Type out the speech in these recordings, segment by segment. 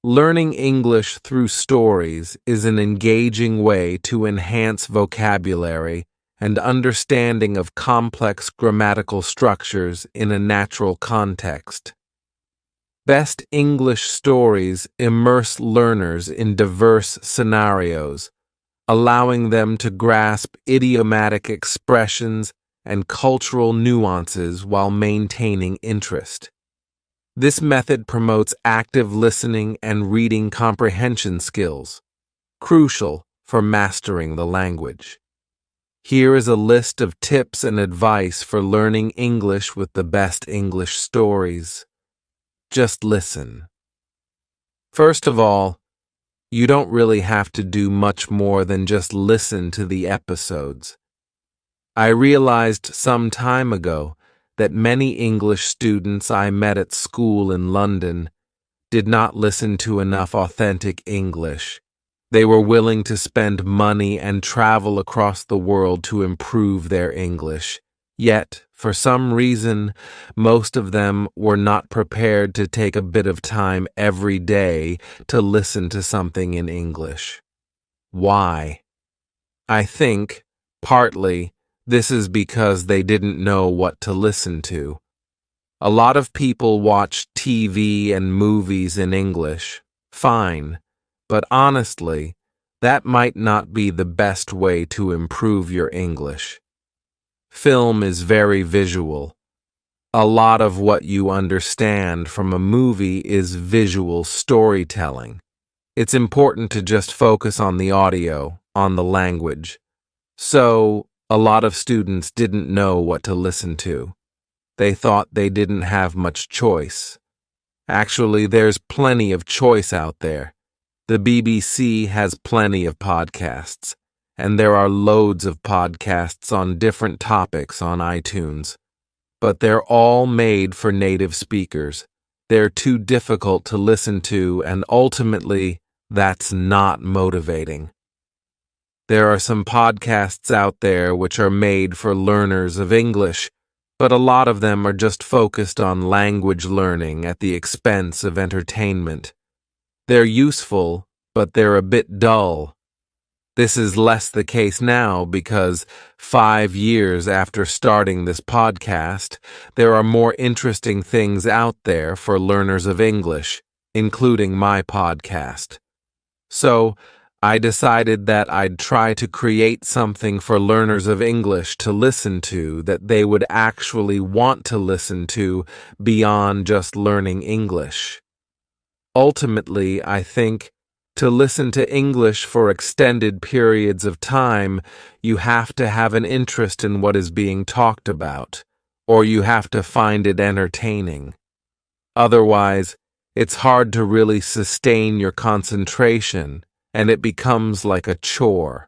Learning English through stories is an engaging way to enhance vocabulary and understanding of complex grammatical structures in a natural context. Best English stories immerse learners in diverse scenarios, allowing them to grasp idiomatic expressions and cultural nuances while maintaining interest. This method promotes active listening and reading comprehension skills, crucial for mastering the language. Here is a list of tips and advice for learning English with the best English stories. Just listen. First of all, you don't really have to do much more than just listen to the episodes. I realized some time ago that many English students I met at school in London did not listen to enough authentic English. They were willing to spend money and travel across the world to improve their English. Yet, for some reason, most of them were not prepared to take a bit of time every day to listen to something in English. Why? I think, partly, this is because they didn't know what to listen to. A lot of people watch TV and movies in English. Fine, but honestly, that might not be the best way to improve your English. Film is very visual. A lot of what you understand from a movie is visual storytelling. It's important to just focus on the audio, on the language. So, a lot of students didn't know what to listen to. They thought they didn't have much choice. Actually, there's plenty of choice out there. The BBC has plenty of podcasts, and there are loads of podcasts on different topics on iTunes. But they're all made for native speakers. They're too difficult to listen to, and ultimately, that's not motivating. There are some podcasts out there which are made for learners of English, but a lot of them are just focused on language learning at the expense of entertainment. They're useful, but they're a bit dull. This is less the case now because 5 years after starting this podcast, there are more interesting things out there for learners of English, including my podcast. So, I decided that I'd try to create something for learners of English to listen to that they would actually want to listen to beyond just learning English. Ultimately, I think, to listen to English for extended periods of time, you have to have an interest in what is being talked about, or you have to find it entertaining. Otherwise, it's hard to really sustain your concentration, and it becomes like a chore.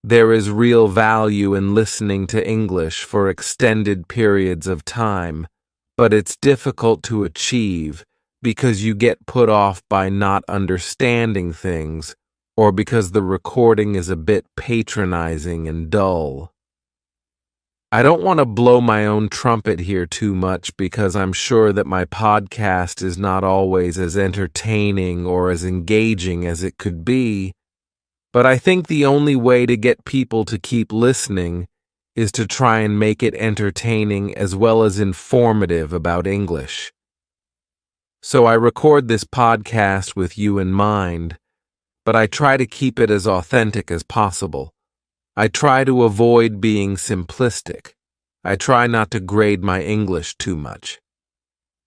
There is real value in listening to English for extended periods of time, but it's difficult to achieve because you get put off by not understanding things or because the recording is a bit patronizing and dull. I don't want to blow my own trumpet here too much because I'm sure that my podcast is not always as entertaining or as engaging as it could be, but I think the only way to get people to keep listening is to try and make it entertaining as well as informative about English. So I record this podcast with you in mind, but I try to keep it as authentic as possible. I try to avoid being simplistic. I try not to grade my English too much.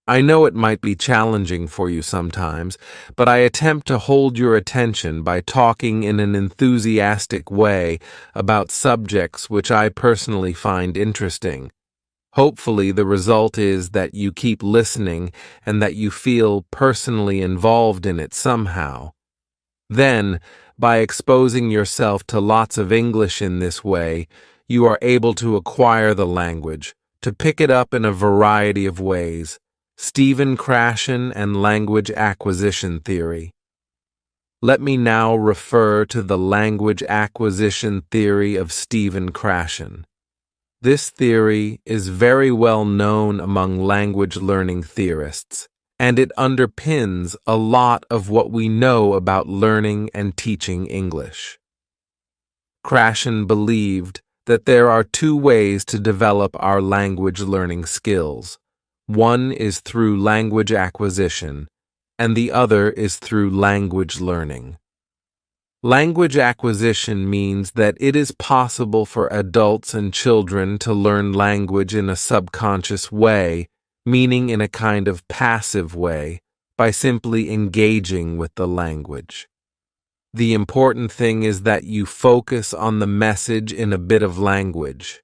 I know it might be challenging for you sometimes, but I attempt to hold your attention by talking in an enthusiastic way about subjects which I personally find interesting. Hopefully, the result is that you keep listening and that you feel personally involved in it somehow. Then, by exposing yourself to lots of English in this way, you are able to acquire the language, to pick it up in a variety of ways. Stephen Krashen and Language Acquisition Theory. Let me now refer to the language acquisition theory of Stephen Krashen. This theory is very well known among language learning theorists, and it underpins a lot of what we know about learning and teaching English. Krashen believed that there are two ways to develop our language learning skills. One is through language acquisition, and the other is through language learning. Language acquisition means that it is possible for adults and children to learn language in a subconscious way, meaning in a kind of passive way, by simply engaging with the language. The important thing is that you focus on the message in a bit of language.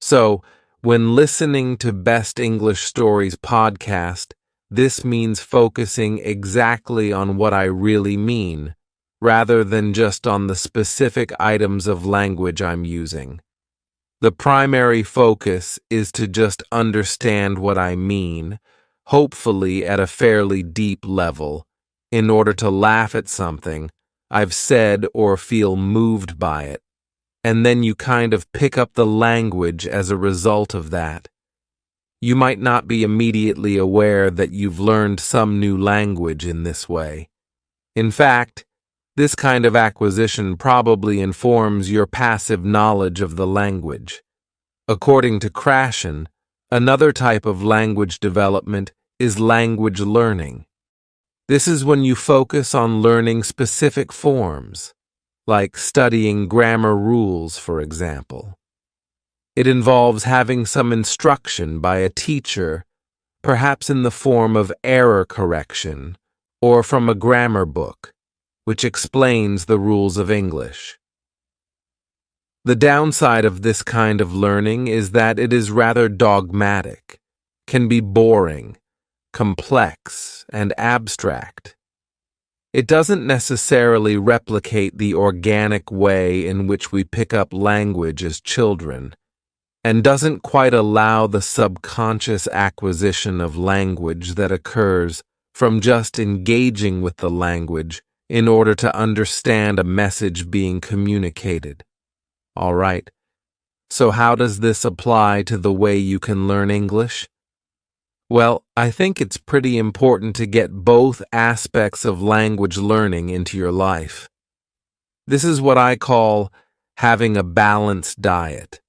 So, when listening to Best English Stories podcast, this means focusing exactly on what I really mean, rather than just on the specific items of language I'm using. The primary focus is to just understand what I mean, hopefully at a fairly deep level, in order to laugh at something I've said or feel moved by it, and then you kind of pick up the language as a result of that. You might not be immediately aware that you've learned some new language in this way. In fact, this kind of acquisition probably informs your passive knowledge of the language. According to Krashen, another type of language development is language learning. This is when you focus on learning specific forms, like studying grammar rules, for example. It involves having some instruction by a teacher, perhaps in the form of error correction, or from a grammar book, which explains the rules of English. The downside of this kind of learning is that it is rather dogmatic, can be boring, complex, and abstract. It doesn't necessarily replicate the organic way in which we pick up language as children, and doesn't quite allow the subconscious acquisition of language that occurs from just engaging with the language in order to understand a message being communicated. All right, so how does this apply to the way you can learn English? Well, I think it's pretty important to get both aspects of language learning into your life. This is what I call having a balanced diet.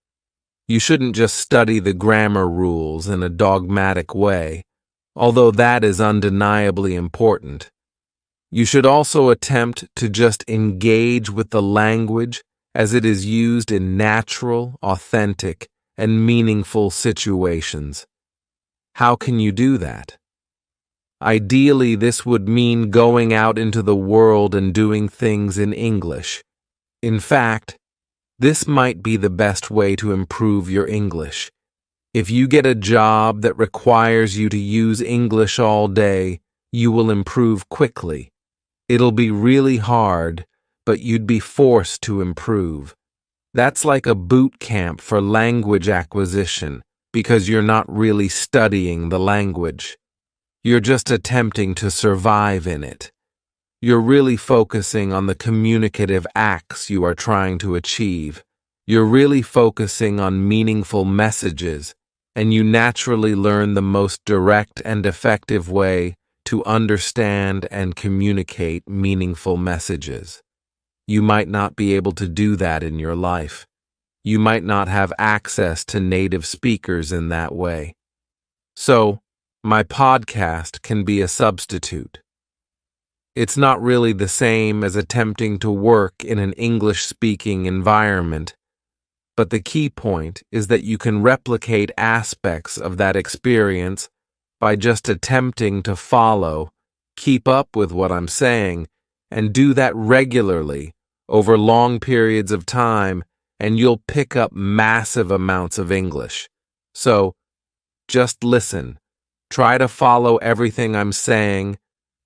You shouldn't just study the grammar rules in a dogmatic way, although that is undeniably important. You should also attempt to just engage with the language as it is used in natural, authentic, and meaningful situations. How can you do that? Ideally, this would mean going out into the world and doing things in English. In fact, this might be the best way to improve your English. If you get a job that requires you to use English all day, you will improve quickly. It'll be really hard, but you'd be forced to improve. That's like a boot camp for language acquisition, because you're not really studying the language. You're just attempting to survive in it. You're really focusing on the communicative acts you are trying to achieve. You're really focusing on meaningful messages, and you naturally learn the most direct and effective way to understand and communicate meaningful messages. You might not be able to do that in your life. You might not have access to native speakers in that way. So, my podcast can be a substitute. It's not really the same as attempting to work in an English-speaking environment, but the key point is that you can replicate aspects of that experience by just attempting to follow, keep up with what I'm saying, and do that regularly over long periods of time, and you'll pick up massive amounts of English. So, just listen. Try to follow everything I'm saying.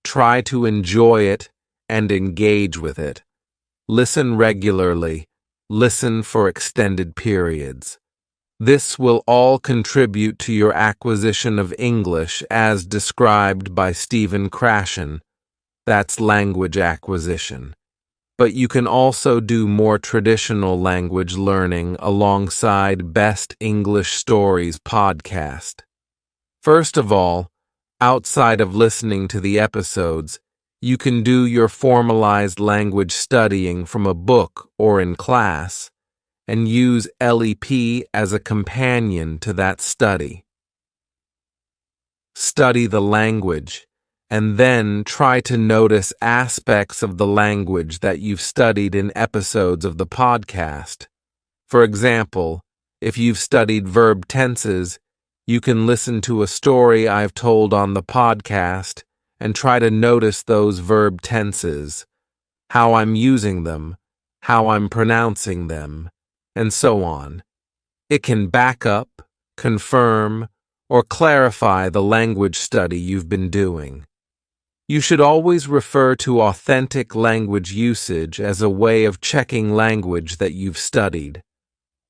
Try to enjoy it and engage with it. Listen regularly. Listen for extended periods. This will all contribute to your acquisition of English as described by Stephen Krashen. That's language acquisition. But you can also do more traditional language learning alongside Best English Stories podcast. First of all, Outside of listening to the episodes, you can do your formalized language studying from a book or in class, and use LEP as a companion to that study. Study the language, and then try to notice aspects of the language that you've studied in episodes of the podcast. For example, if you've studied verb tenses, you can listen to a story I've told on the podcast and try to notice those verb tenses, how I'm using them, how I'm pronouncing them, and so on. It can back up, confirm, or clarify the language study you've been doing. You should always refer to authentic language usage as a way of checking language that you've studied.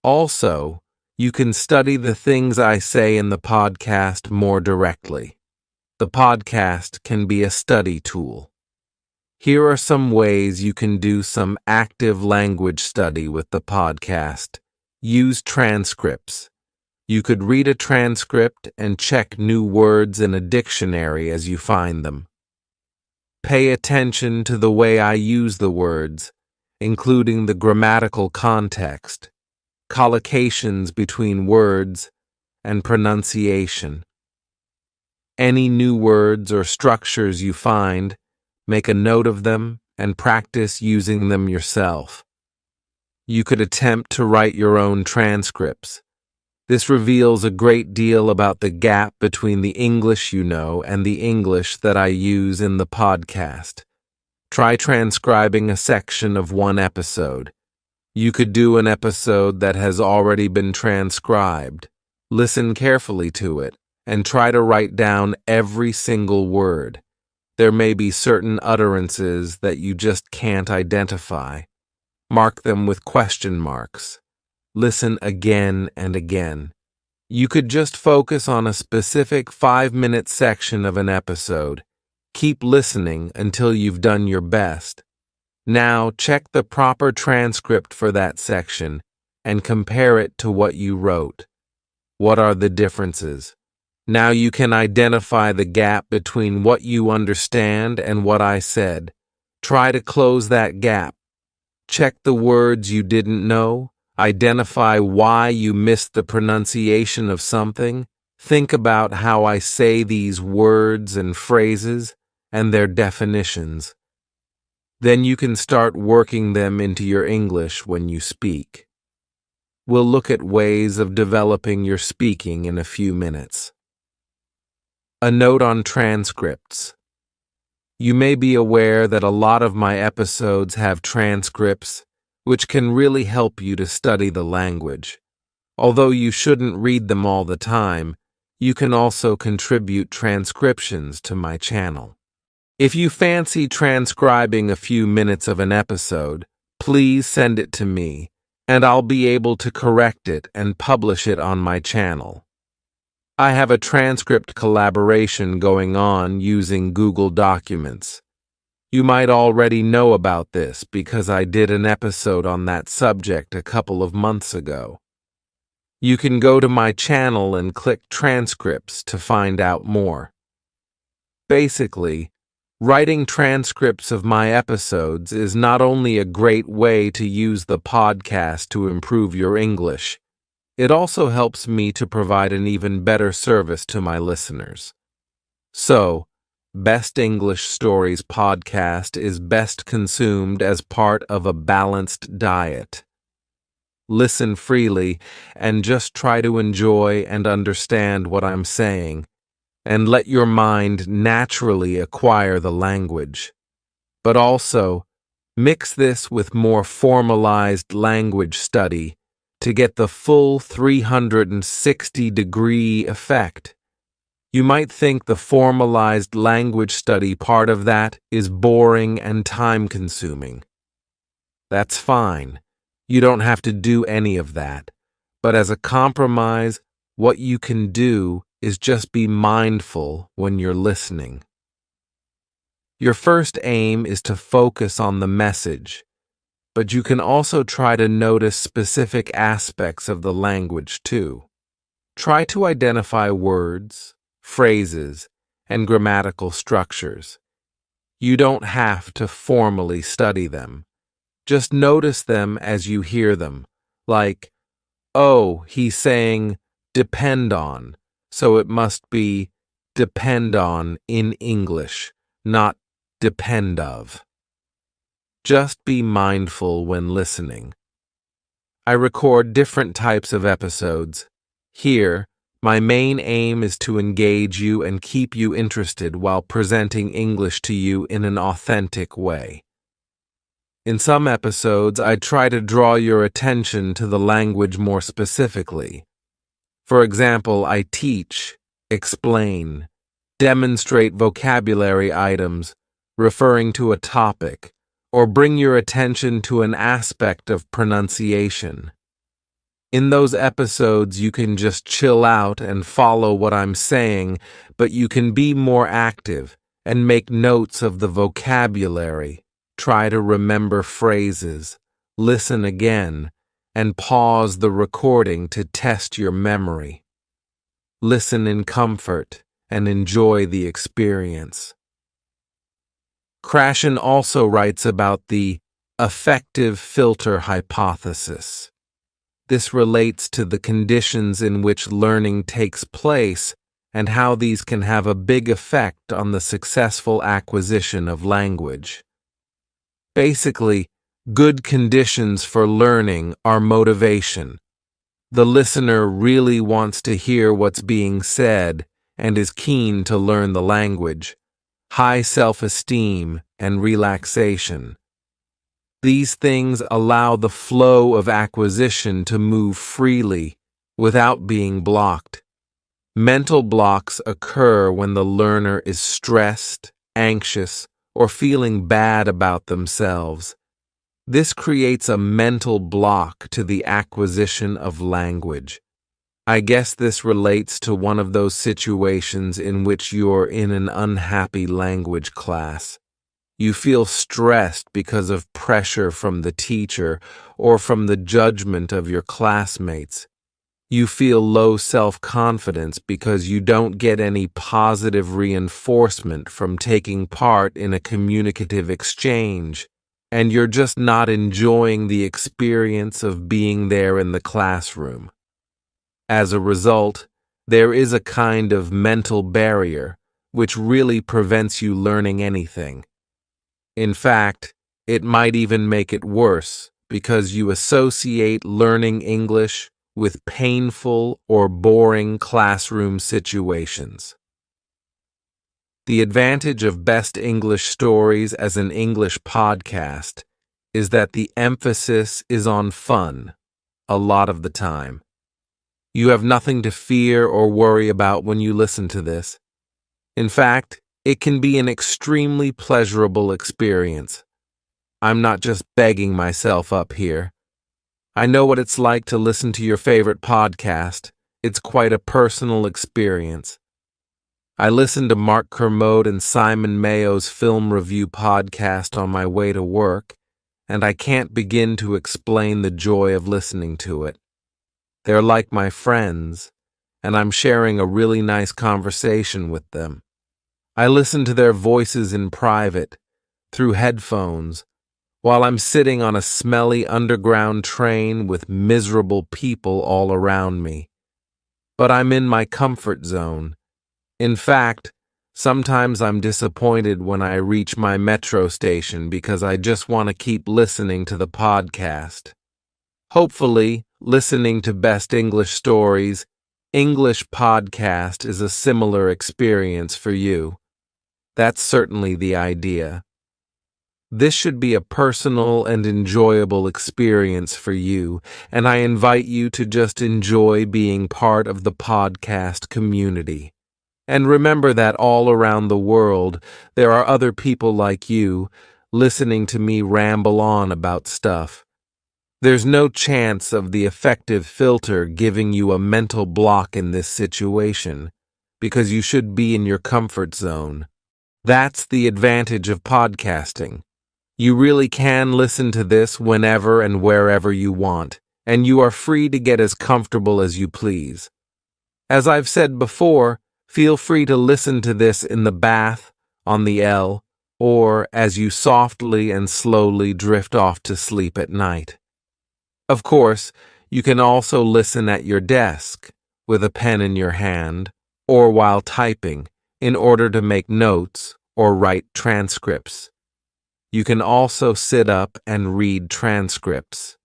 Also, you can study the things I say in the podcast more directly. The podcast can be a study tool. Here are some ways you can do some active language study with the podcast. Use transcripts. You could read a transcript and check new words in a dictionary as you find them. Pay attention to the way I use the words, including the grammatical context, collocations between words, and pronunciation. Any new words or structures you find, make a note of them and practice using them yourself. You could attempt to write your own transcripts. This reveals a great deal about the gap between the English you know and the English that I use in the podcast. Try transcribing a section of one episode. You could do an episode that has already been transcribed. Listen carefully to it and try to write down every single word. There may be certain utterances that you just can't identify. Mark them with question marks. Listen again and again. You could just focus on a specific 5-minute section of an episode. Keep listening until you've done your best. Now check the proper transcript for that section and compare it to what you wrote. What are the differences? Now you can identify the gap between what you understand and what I said. Try to close that gap. Check the words you didn't know. Identify why you missed the pronunciation of something. Think about how I say these words and phrases and their definitions. Then you can start working them into your English when you speak. We'll look at ways of developing your speaking in a few minutes. A note on transcripts. You may be aware that a lot of my episodes have transcripts, which can really help you to study the language. Although you shouldn't read them all the time, you can also contribute transcriptions to my channel. If you fancy transcribing a few minutes of an episode, please send it to me, and I'll be able to correct it and publish it on my channel. I have a transcript collaboration going on using Google Documents. You might already know about this because I did an episode on that subject a couple of months ago. You can go to my channel and click transcripts to find out more. Basically, writing transcripts of my episodes is not only a great way to use the podcast to improve your English, it also helps me to provide an even better service to my listeners. So, Best English Stories podcast is best consumed as part of a balanced diet. Listen freely and just try to enjoy and understand what I'm saying, and let your mind naturally acquire the language. But also, mix this with more formalized language study to get the full 360-degree effect. You might think the formalized language study part of that is boring and time-consuming. That's fine. You don't have to do any of that. But as a compromise, what you can do is just be mindful when you're listening. Your first aim is to focus on the message, but you can also try to notice specific aspects of the language too. Try to identify words, phrases, and grammatical structures. You don't have to formally study them. Just notice them as you hear them, like, oh, he's saying depend on, so it must be depend on in English, not depend of. Just be mindful when listening. I record different types of episodes. Here, my main aim is to engage you and keep you interested while presenting English to you in an authentic way. In some episodes, I try to draw your attention to the language more specifically. For example, I teach, explain, demonstrate vocabulary items referring to a topic, or bring your attention to an aspect of pronunciation. In those episodes, you can just chill out and follow what I'm saying, but you can be more active and make notes of the vocabulary. Try to remember phrases, listen again, and pause the recording to test your memory. Listen in comfort and enjoy the experience. Krashen also writes about the affective filter hypothesis. This relates to the conditions in which learning takes place and how these can have a big effect on the successful acquisition of language. Basically, good conditions for learning are motivation. The listener really wants to hear what's being said and is keen to learn the language, high self-esteem, and relaxation. These things allow the flow of acquisition to move freely without being blocked. Mental blocks occur when the learner is stressed, anxious, or feeling bad about themselves. This creates a mental block to the acquisition of language. I guess this relates to one of those situations in which you're in an unhappy language class. You feel stressed because of pressure from the teacher or from the judgment of your classmates. You feel low self-confidence because you don't get any positive reinforcement from taking part in a communicative exchange, and you're just not enjoying the experience of being there in the classroom. As a result, there is a kind of mental barrier which really prevents you learning anything. In fact, it might even make it worse because you associate learning English with painful or boring classroom situations. The advantage of Best English Stories as an English podcast is that the emphasis is on fun a lot of the time. You have nothing to fear or worry about when you listen to this. In fact, it can be an extremely pleasurable experience. I'm not just begging myself up here. I know what it's like to listen to your favorite podcast. It's quite a personal experience. I listened to Mark Kermode and Simon Mayo's film review podcast on my way to work, and I can't begin to explain the joy of listening to it. They're like my friends, and I'm sharing a really nice conversation with them. I listen to their voices in private, through headphones, while I'm sitting on a smelly underground train with miserable people all around me. But I'm in my comfort zone. In fact, sometimes I'm disappointed when I reach my metro station because I just want to keep listening to the podcast. Hopefully, listening to Best English Stories, English podcast is a similar experience for you. That's certainly the idea. This should be a personal and enjoyable experience for you, and I invite you to just enjoy being part of the podcast community. And remember that all around the world, there are other people like you, listening to me ramble on about stuff. There's no chance of the affective filter giving you a mental block in this situation, because you should be in your comfort zone. That's the advantage of podcasting. You really can listen to this whenever and wherever you want, and you are free to get as comfortable as you please. As I've said before, Feel free to listen to this in the bath, on the L, or as you softly and slowly drift off to sleep at night. Of course, you can also listen at your desk, with a pen in your hand, or while typing, in order to make notes or write transcripts. You can also sit up and read transcripts.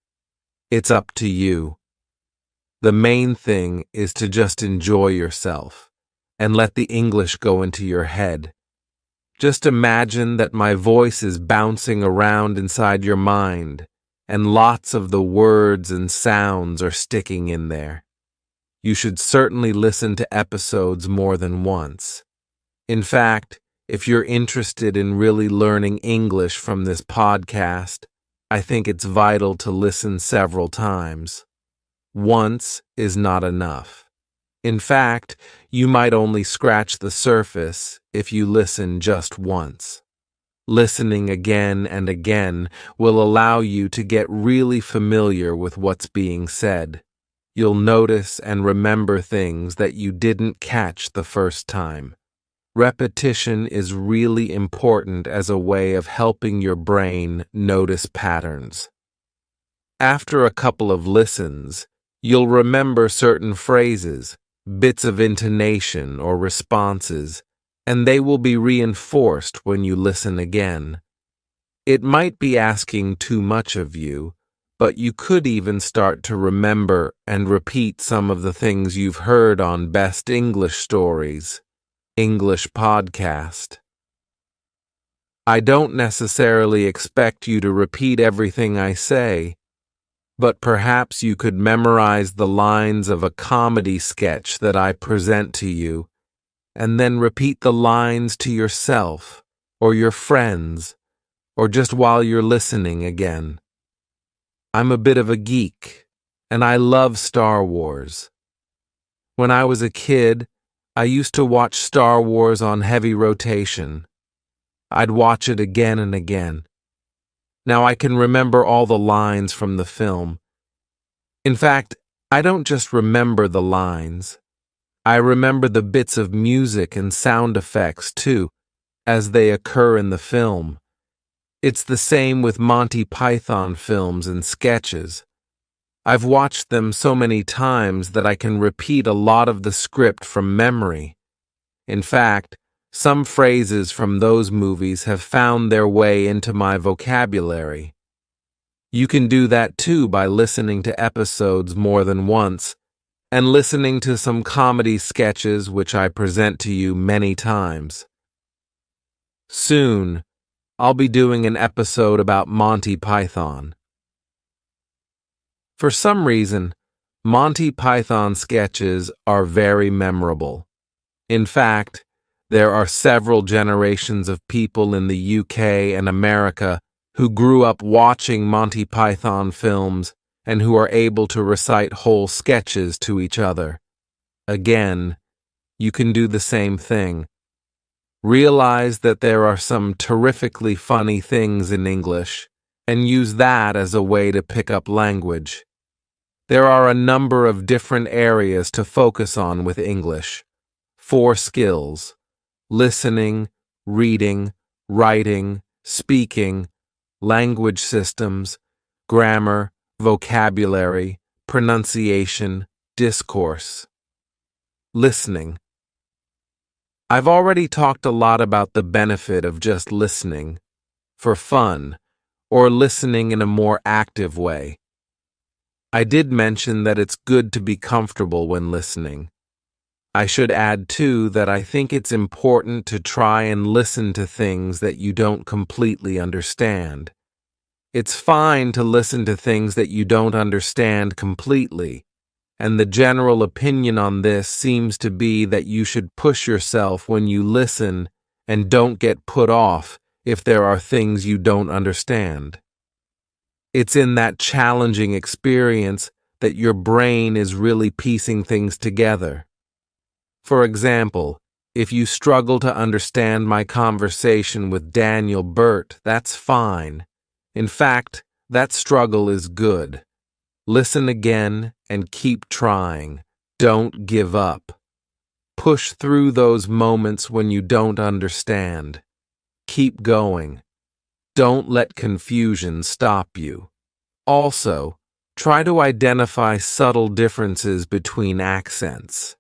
It's up to you. The main thing is to just enjoy yourself and let the English go into your head. Just imagine that my voice is bouncing around inside your mind, and lots of the words and sounds are sticking in there. You should certainly listen to episodes more than once. In fact, if you're interested in really learning English from this podcast, I think it's vital to listen several times. Once is not enough. In fact, you might only scratch the surface if you listen just once. Listening again and again will allow you to get really familiar with what's being said. You'll notice and remember things that you didn't catch the first time. Repetition is really important as a way of helping your brain notice patterns. After a couple of listens, you'll remember certain phrases, bits of intonation or responses, and they will be reinforced when you listen again. It might be asking too much of you, but you could even start to remember and repeat some of the things you've heard on Best English Stories, English Podcast. I don't necessarily expect you to repeat everything I say, but perhaps you could memorize the lines of a comedy sketch that I present to you, and then repeat the lines to yourself, or your friends, or just while you're listening again. I'm a bit of a geek, and I love Star Wars. When I was a kid, I used to watch Star Wars on heavy rotation. I'd watch it again and again. Now I can remember all the lines from the film. In fact, I don't just remember the lines. I remember the bits of music and sound effects, too, as they occur in the film. It's the same with Monty Python films and sketches. I've watched them so many times that I can repeat a lot of the script from memory. In fact, some phrases from those movies have found their way into my vocabulary. You can do that too by listening to episodes more than once, and listening to some comedy sketches which I present to you many times. Soon, I'll be doing an episode about Monty Python. For some reason, Monty Python sketches are very memorable. In fact, there are several generations of people in the UK and America who grew up watching Monty Python films and who are able to recite whole sketches to each other. Again, you can do the same thing. Realize that there are some terrifically funny things in English, and use that as a way to pick up language. There are a number of different areas to focus on with English. 4 skills: listening, reading, writing, speaking, language systems, grammar, vocabulary, pronunciation, discourse. Listening. I've already talked a lot about the benefit of just listening, for fun, or listening in a more active way. I did mention that it's good to be comfortable when listening. I should add, too, that I think it's important to try and listen to things that you don't completely understand. It's fine to listen to things that you don't understand completely, and the general opinion on this seems to be that you should push yourself when you listen and don't get put off if there are things you don't understand. It's in that challenging experience that your brain is really piecing things together. For example, if you struggle to understand my conversation with Daniel Burt, that's fine. In fact, that struggle is good. Listen again and keep trying. Don't give up. Push through those moments when you don't understand. Keep going. Don't let confusion stop you. Also, try to identify subtle differences between accents.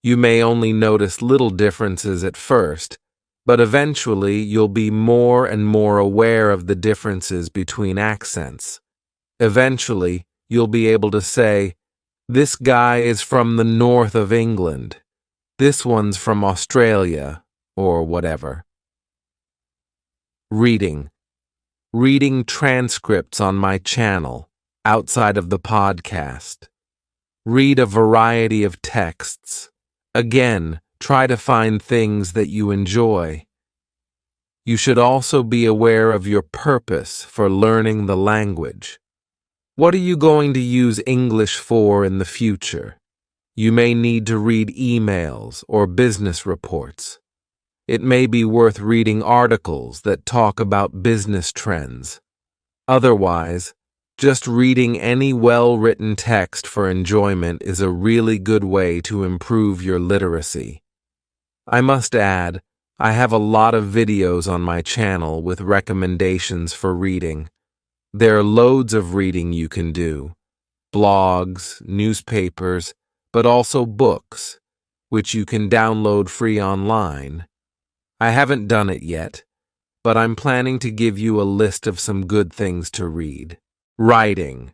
You may only notice little differences at first, but eventually you'll be more and more aware of the differences between accents. Eventually, you'll be able to say, "This guy is from the north of England. This one's from Australia," or whatever. Reading. Reading transcripts on my channel, outside of the podcast. Read a variety of texts. Again, try to find things that you enjoy. You should also be aware of your purpose for learning the language. What are you going to use English for in the future? You may need to read emails or business reports. It may be worth reading articles that talk about business trends. Otherwise, just reading any well-written text for enjoyment is a really good way to improve your literacy. I must add, I have a lot of videos on my channel with recommendations for reading. There are loads of reading you can do. Blogs, newspapers, but also books, which you can download free online. I haven't done it yet, but I'm planning to give you a list of some good things to read. Writing.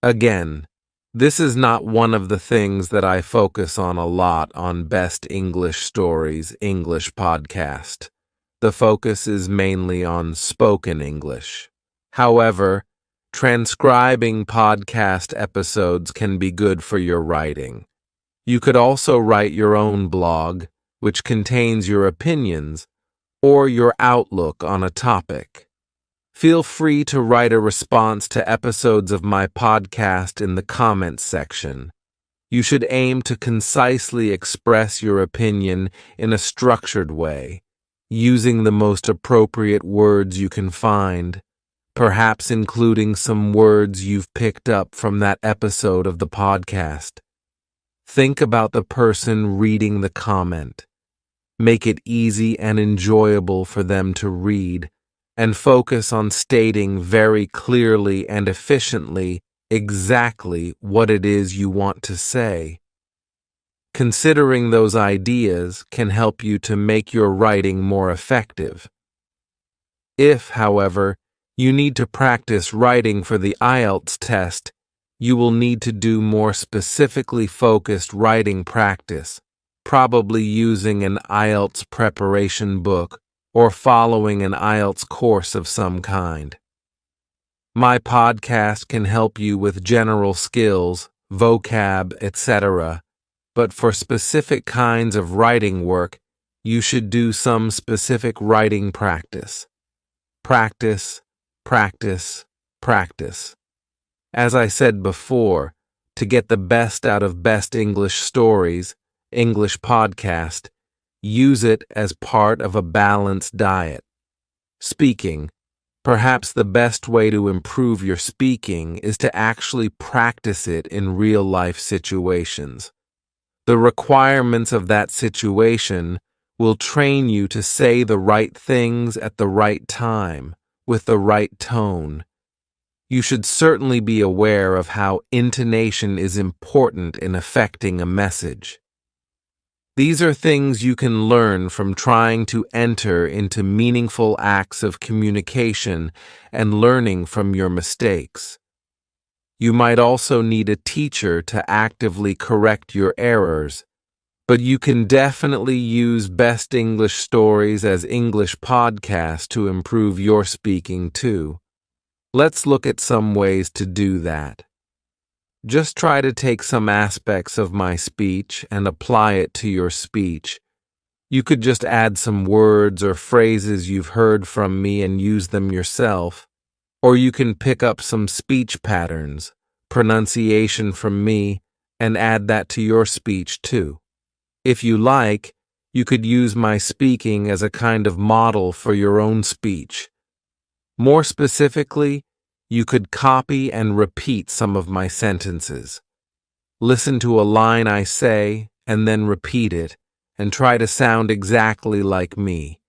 Again, this is not one of the things that I focus on a lot on Best English Stories English podcast. The focus is mainly on spoken English. However, transcribing podcast episodes can be good for your writing. You could also write your own blog, which contains your opinions or your outlook on a topic. Feel free to write a response to episodes of my podcast in the comments section. You should aim to concisely express your opinion in a structured way, using the most appropriate words you can find, perhaps including some words you've picked up from that episode of the podcast. Think about the person reading the comment. Make it easy and enjoyable for them to read, and focus on stating very clearly and efficiently exactly what it is you want to say. Considering those ideas can help you to make your writing more effective. If, however, you need to practice writing for the IELTS test, you will need to do more specifically focused writing practice, probably using an IELTS preparation book or following an IELTS course of some kind. My podcast can help you with general skills, vocab, etc., but for specific kinds of writing work, you should do some specific writing practice. Practice, practice, practice. As I said before, to get the best out of Best English Stories, English podcast, use it as part of a balanced diet. Speaking. Perhaps the best way to improve your speaking is to actually practice it in real-life situations. The requirements of that situation will train you to say the right things at the right time, with the right tone. You should certainly be aware of how intonation is important in affecting a message. These are things you can learn from trying to enter into meaningful acts of communication and learning from your mistakes. You might also need a teacher to actively correct your errors, but you can definitely use Best English Stories as English podcast to improve your speaking too. Let's look at some ways to do that. Just try to take some aspects of my speech and apply it to your speech. You could just add some words or phrases you've heard from me and use them yourself. Or you can pick up some speech patterns, pronunciation from me, and add that to your speech too. If you like, you could use my speaking as a kind of model for your own speech. More specifically, you could copy and repeat some of my sentences. Listen to a line I say and then repeat it, and try to sound exactly like me.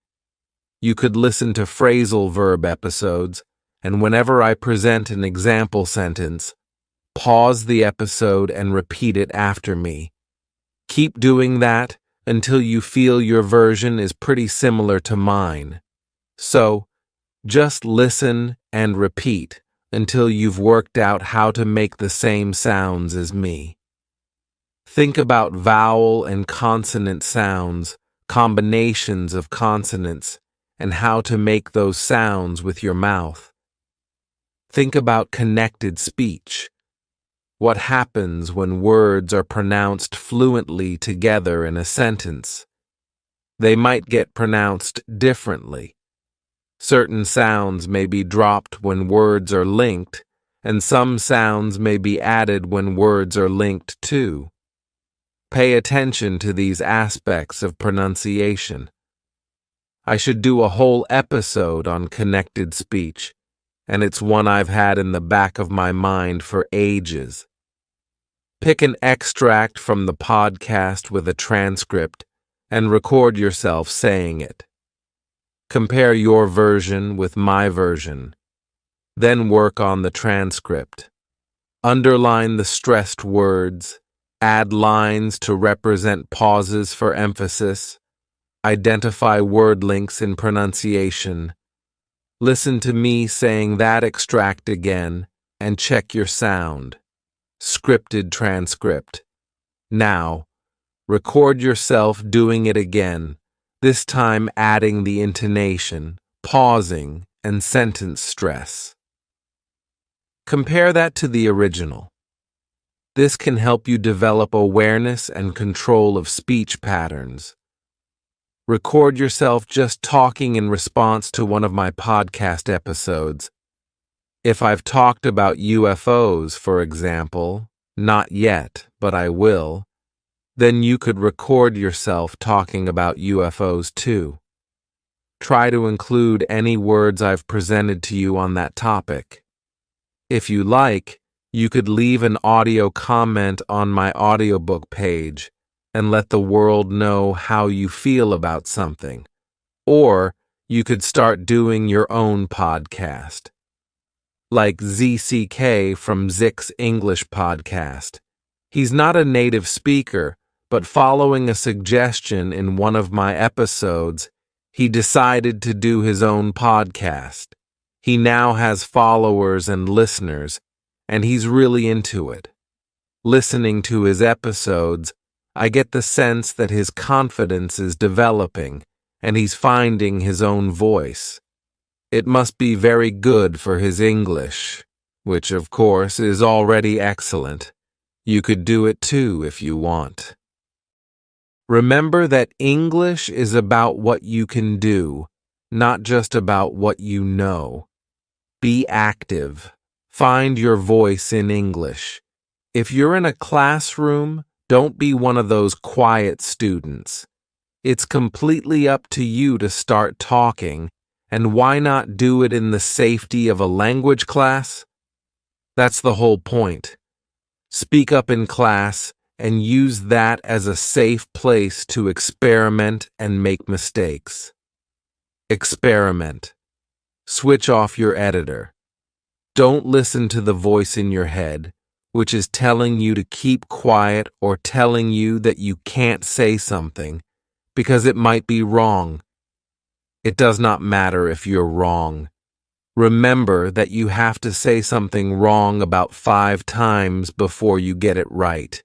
You could listen to phrasal verb episodes, and whenever I present an example sentence, pause the episode and repeat it after me. Keep doing that until you feel your version is pretty similar to mine. So, just listen and repeat until you've worked out how to make the same sounds as me. Think about vowel and consonant sounds, combinations of consonants, and how to make those sounds with your mouth. Think about connected speech. What happens when words are pronounced fluently together in a sentence? They might get pronounced differently. Certain sounds may be dropped when words are linked, and some sounds may be added when words are linked too. Pay attention to these aspects of pronunciation. I should do a whole episode on connected speech, and it's one I've had in the back of my mind for ages. Pick an extract from the podcast with a transcript and record yourself saying it. Compare your version with my version. Then work on the transcript. Underline the stressed words. Add lines to represent pauses for emphasis. Identify word links in pronunciation. Listen to me saying that extract again and check your sound. Scripted transcript. Now, record yourself doing it again, this time adding the intonation, pausing, and sentence stress. Compare that to the original. This can help you develop awareness and control of speech patterns. Record yourself just talking in response to one of my podcast episodes. If I've talked about UFOs, for example, not yet, but I will, then you could record yourself talking about UFOs too. Try to include any words I've presented to you on that topic. If you like, you could leave an audio comment on my audiobook page and let the world know how you feel about something. Or you could start doing your own podcast. Like ZCK from Zick's English podcast. He's not a native speaker, but following a suggestion in one of my episodes, he decided to do his own podcast. He now has followers and listeners, and he's really into it. Listening to his episodes, I get the sense that his confidence is developing, and he's finding his own voice. It must be very good for his English, which of course is already excellent. You could do it too if you want. Remember that English is about what you can do, not just about what you know. Be active. Find your voice in English. If you're in a classroom, don't be one of those quiet students. It's completely up to you to start talking, and why not do it in the safety of a language class? That's the whole point. Speak up in class and use that as a safe place to experiment and make mistakes. Experiment. Switch off your editor. Don't listen to the voice in your head, which is telling you to keep quiet or telling you that you can't say something because it might be wrong. It does not matter if you're wrong. Remember that you have to say something wrong about 5 times before you get it right.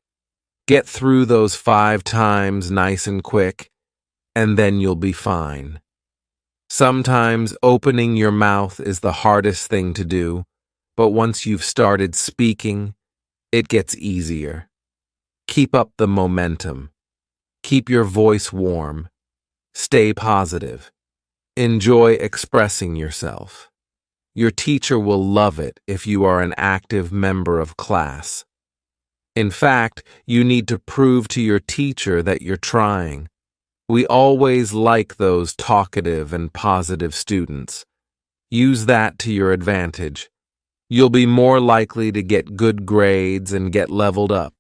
Get through those 5 times nice and quick, and then you'll be fine. Sometimes opening your mouth is the hardest thing to do, but once you've started speaking, it gets easier. Keep up the momentum. Keep your voice warm. Stay positive. Enjoy expressing yourself. Your teacher will love it if you are an active member of class. In fact, you need to prove to your teacher that you're trying. We always like those talkative and positive students. Use that to your advantage. You'll be more likely to get good grades and get leveled up.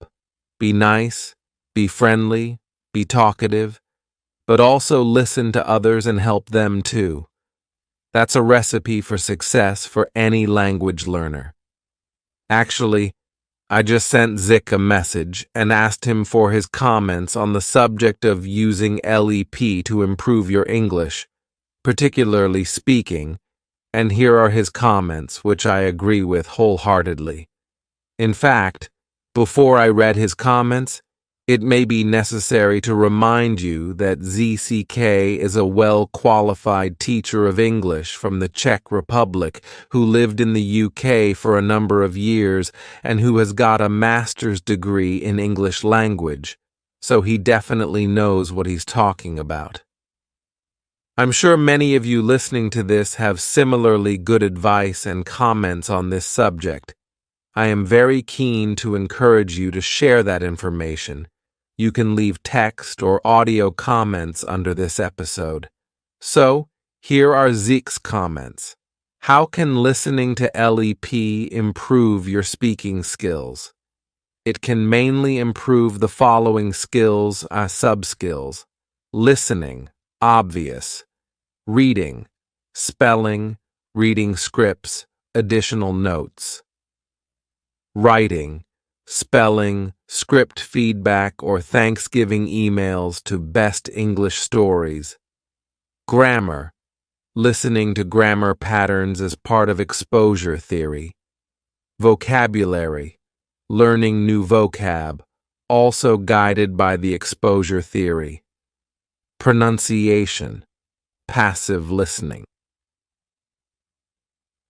Be nice, be friendly, be talkative, but also listen to others and help them too. That's a recipe for success for any language learner. Actually, I just sent Zick a message and asked him for his comments on the subject of using LEP to improve your English, particularly speaking, and here are his comments, which I agree with wholeheartedly. In fact, before I read his comments, it may be necessary to remind you that ZCK is a well-qualified teacher of English from the Czech Republic who lived in the UK for a number of years and who has got a master's degree in English language, so he definitely knows what he's talking about. I'm sure many of you listening to this have similarly good advice and comments on this subject. I am very keen to encourage you to share that information. You can leave text or audio comments under this episode. So, here are Zeke's comments. How can listening to LEP improve your speaking skills? It can mainly improve the following skills, sub-skills. Listening, obvious. Reading, spelling, reading scripts, additional notes. Writing, spelling, script feedback, or Thanksgiving emails to best English stories. Grammar, listening to grammar patterns as part of exposure theory. Vocabulary, learning new vocab, also guided by the exposure theory. Pronunciation, passive listening.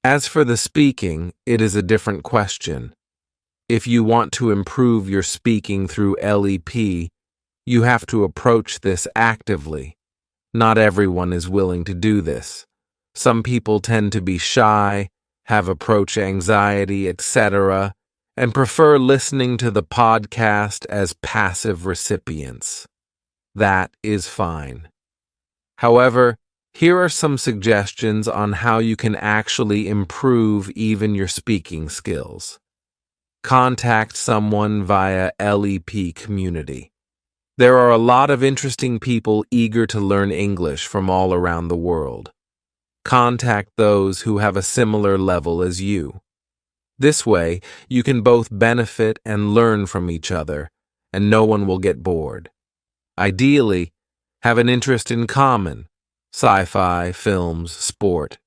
As for the speaking, it is a different question. If you want to improve your speaking through LEP, you have to approach this actively. Not everyone is willing to do this. Some people tend to be shy, have approach anxiety, etc., and prefer listening to the podcast as passive recipients. That is fine. However, here are some suggestions on how you can actually improve even your speaking skills. Contact someone via LEP community. There are a lot of interesting people eager to learn English from all around the world. Contact those who have a similar level as you. This way, you can both benefit and learn from each other, and no one will get bored. Ideally, have an interest in common: sci-fi, films, sport.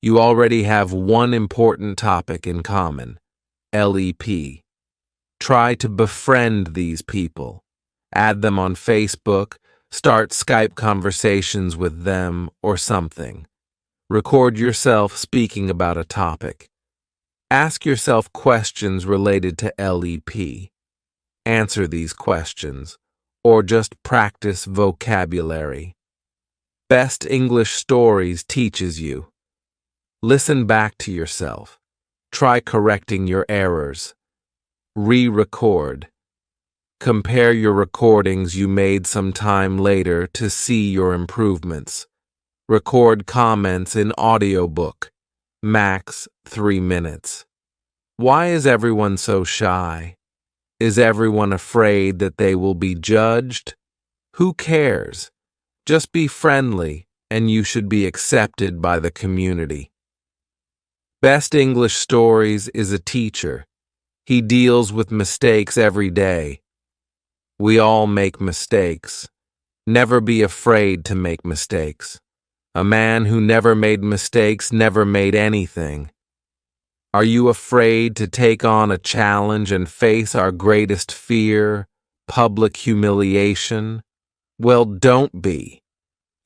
You already have one important topic in common: LEP. Try to befriend these people. Add them on Facebook, start Skype conversations with them, or something. Record yourself speaking about a topic. Ask yourself questions related to LEP. Answer these questions, or just practice vocabulary. Best English Stories teaches you. Listen back to yourself. Try correcting your errors. Re-record. Compare your recordings you made some time later to see your improvements. Record comments in Audiobook. Max 3 minutes. Why is everyone so shy? Is everyone afraid that they will be judged? Who cares? Just be friendly, and you should be accepted by the community. Best English Stories is a teacher. He deals with mistakes every day. We all make mistakes. Never be afraid to make mistakes. A man who never made mistakes never made anything. Are you afraid to take on a challenge and face our greatest fear, public humiliation? Well, don't be.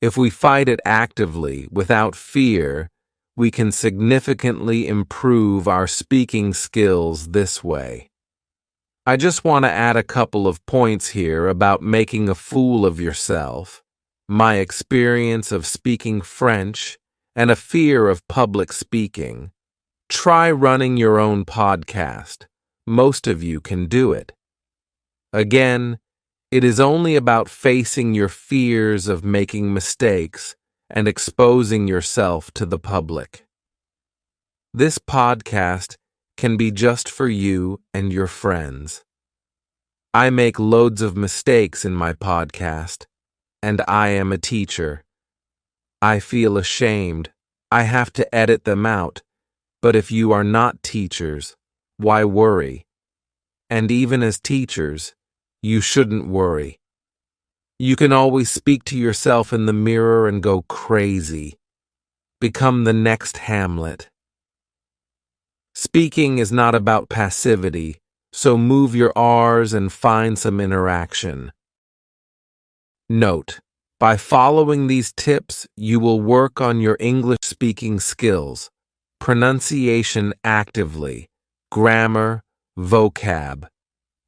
If we fight it actively, without fear, we can significantly improve our speaking skills this way. I just want to add a couple of points here about making a fool of yourself, my experience of speaking French, and a fear of public speaking. Try running your own podcast. Most of you can do it. Again, it is only about facing your fears of making mistakes and exposing yourself to the public. This podcast can be just for you and your friends. I make loads of mistakes in my podcast. and I am a teacher. I feel ashamed. I have to edit them out. But if you are not teachers, why worry? And even as teachers, you shouldn't worry. You can always speak to yourself in the mirror and go crazy. Become the next Hamlet. Speaking is not about passivity, so move your R's and find some interaction. Note: by following these tips, you will work on your English speaking skills, pronunciation actively, grammar, vocab.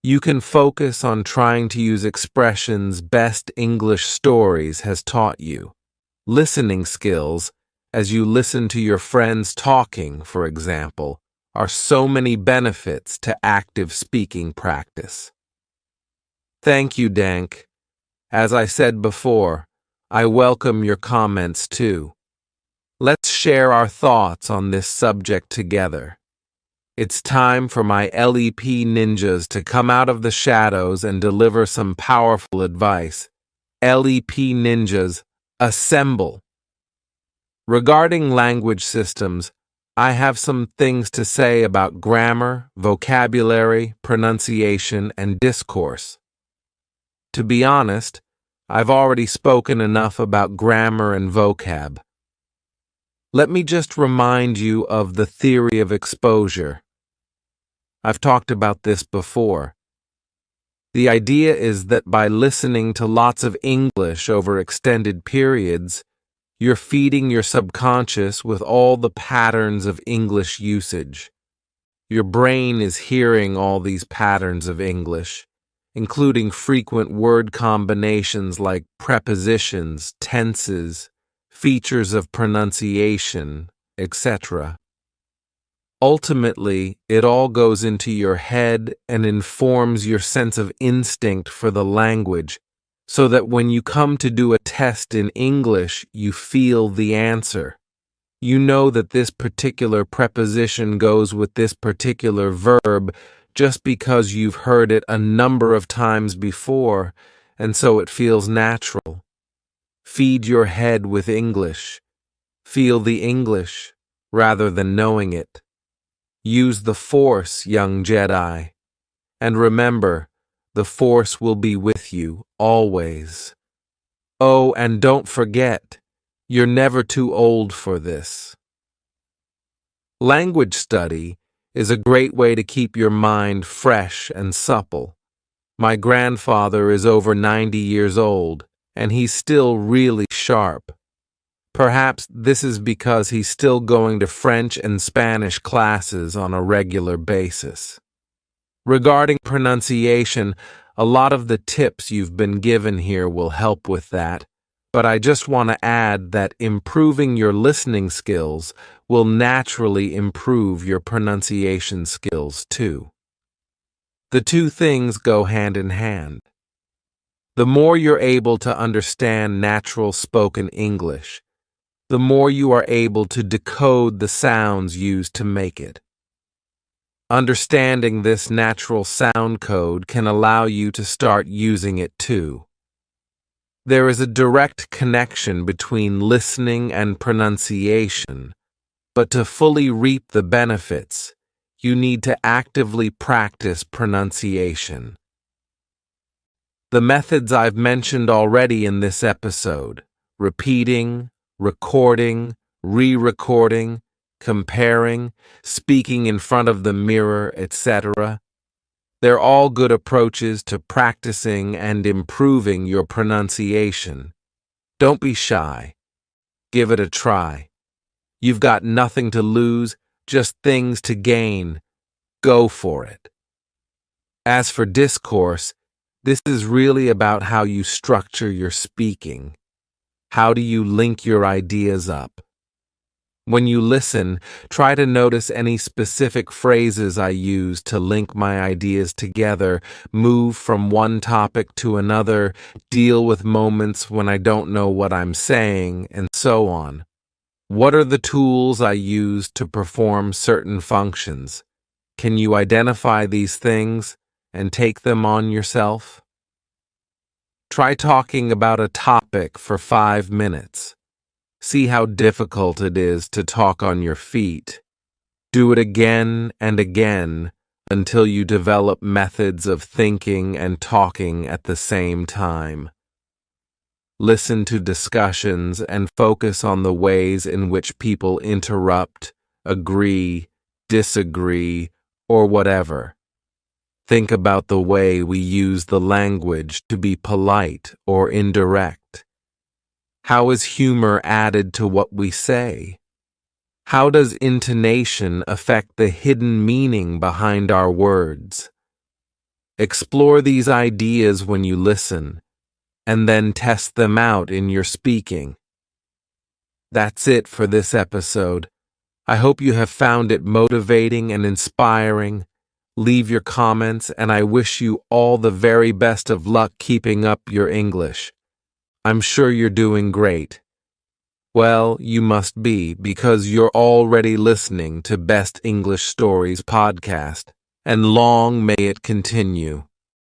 You can focus on trying to use expressions Best English Stories has taught you. Listening skills, as you listen to your friends talking, for example, are so many benefits to active speaking practice. Thank you, Dank. As I said before, I welcome your comments too. Let's share our thoughts on this subject together. It's time for my LEP ninjas to come out of the shadows and deliver some powerful advice. LEP ninjas, assemble! Regarding language systems, I have some things to say about grammar, vocabulary, pronunciation, and discourse. To be honest, I've already spoken enough about grammar and vocab. Let me just remind you of the theory of exposure. I've talked about this before. The idea is that by listening to lots of English over extended periods, you're feeding your subconscious with all the patterns of English usage. Your brain is hearing all these patterns of English, including frequent word combinations like prepositions, tenses, features of pronunciation, etc. Ultimately, it all goes into your head and informs your sense of instinct for the language, so that when you come to do a test in English, you feel the answer. You know that this particular preposition goes with this particular verb just because you've heard it a number of times before, and so it feels natural. Feed your head with English. Feel the English, rather than knowing it. Use the Force, young Jedi. And remember, the Force will be with you, always. Oh, and don't forget, you're never too old for this. Language study is a great way to keep your mind fresh and supple. My grandfather is over 90 years old, and he's still really sharp. Perhaps this is because he's still going to French and Spanish classes on a regular basis. Regarding pronunciation, a lot of the tips you've been given here will help with that, but I just want to add that improving your listening skills will naturally improve your pronunciation skills too. The two things go hand in hand. The more you're able to understand natural spoken English, the more you are able to decode the sounds used to make it. Understanding this natural sound code can allow you to start using it too. There is a direct connection between listening and pronunciation, but to fully reap the benefits, you need to actively practice pronunciation. The methods I've mentioned already in this episode, repeating, recording, re-recording, comparing, speaking in front of the mirror, etc. They're all good approaches to practicing and improving your pronunciation. Don't be shy. Give it a try. You've got nothing to lose, just things to gain. Go for it. As for discourse, this is really about how you structure your speaking. How do you link your ideas up? When you listen, try to notice any specific phrases I use to link my ideas together, move from one topic to another, deal with moments when I don't know what I'm saying, and so on. What are the tools I use to perform certain functions? Can you identify these things and take them on yourself? Try talking about a topic for 5 minutes. See how difficult it is to talk on your feet. Do it again and again until you develop methods of thinking and talking at the same time. Listen to discussions and focus on the ways in which people interrupt, agree, disagree, or whatever. Think about the way we use the language to be polite or indirect. How is humor added to what we say? How does intonation affect the hidden meaning behind our words? Explore these ideas when you listen, and then test them out in your speaking. That's it for this episode. I hope you have found it motivating and inspiring. Leave your comments, and I wish you all the very best of luck keeping up your English. I'm sure you're doing great. Well, you must be, because you're already listening to Best English Stories podcast, and long may it continue.